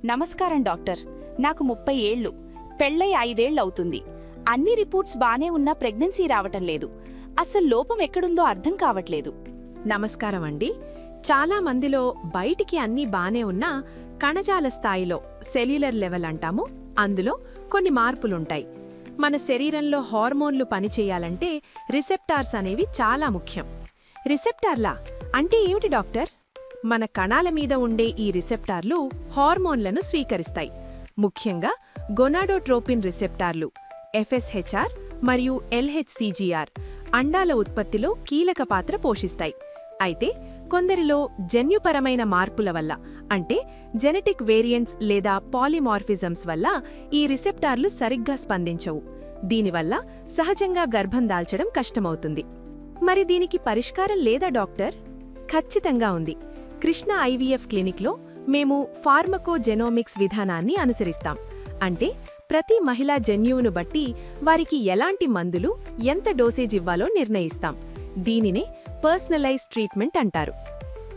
నమస్కారం డాక్టర్. నాకు 30 ఏళ్లు. పెళ్ళై 5 ఏళ్లు అవుతుంది. అన్ని రిపోర్ట్స్ బానే ఉన్నా ప్రెగ్నెన్సీ రావటం లేదు. అసలు లోపం ఎక్కడుందో అర్థం కావట్లేదు. నమస్కారం అండి. చాలా మందిలో బయటికి అన్నీ బానే ఉన్నా కణజాల స్థాయిలో సెల్యులర్ లెవెల్ అంటాము, అందులో కొన్ని మార్పులుంటాయి. మన శరీరంలో హార్మోన్లు పనిచేయాలంటే రిసెప్టార్స్ అనేవి చాలా ముఖ్యం. రిసెప్టార్లా అంటే ఏమిటి డాక్టర్? మన కణాల మీద ఉండే ఈ రిసెప్టార్లు హార్మోన్లను స్వీకరిస్తాయి. ముఖ్యంగా గొనాడోట్రోపిన్ రిసెప్టార్లు ఎఫ్ఎస్హెచ్ఆర్ మరియు ఎల్హెచ్సిజిఆర్ అండాల ఉత్పత్తిలో కీలక పాత్ర పోషిస్తాయి. అయితే కొందరిలో జన్యుపరమైన మార్పుల వల్ల, అంటే జెనెటిక్ వేరియంట్స్ లేదా పాలిమార్ఫిజమ్స్ వల్ల ఈ రిసెప్టార్లు సరిగ్గా స్పందించవు. దీనివల్ల సహజంగా గర్భం దాల్చడం కష్టమవుతుంది. మరి దీనికి పరిష్కారం లేదా డాక్టర్? ఖచ్చితంగా ఉంది. కృష్ణ ఐవీఎఫ్ క్లినిక్లో మేము ఫార్మకోజెనోమిక్స్ విధానాన్ని అనుసరిస్తాం. అంటే ప్రతి మహిళా జన్యువును బట్టి వారికి ఎలాంటి మందులు, ఎంత డోసేజ్ ఇవ్వాలో నిర్ణయిస్తాం. దీనినే పర్సనలైజ్ ట్రీట్మెంట్ అంటారు.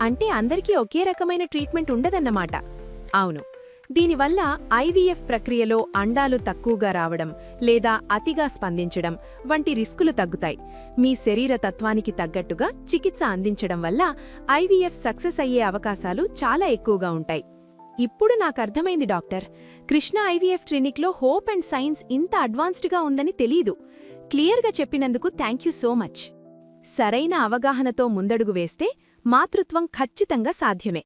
అంటే అందరికీ ఒకే రకమైన ట్రీట్మెంట్ ఉండదన్నమాట. అవును. దీనివల్ల ఐవీఎఫ్ ప్రక్రియలో అండాలు తక్కువగా రావడం లేదా అతిగా స్పందించడం వంటి రిస్కులు తగ్గుతాయి. మీ శరీర తత్వానికి తగ్గట్టుగా చికిత్స అందించడం వల్ల ఐవీఎఫ్ సక్సెస్ అయ్యే అవకాశాలు చాలా ఎక్కువగా ఉంటాయి. ఇప్పుడు నాకర్థమైంది డాక్టర్. కృష్ణ ఐవీఎఫ్ క్లినిక్లో హోప్ అండ్ సైన్స్ ఇంత అడ్వాన్స్డ్గా ఉందని తెలీదు. క్లియర్గా చెప్పినందుకు థ్యాంక్ యూ సో మచ్. సరైన అవగాహనతో ముందడుగు వేస్తే మాతృత్వం ఖచ్చితంగా సాధ్యమే.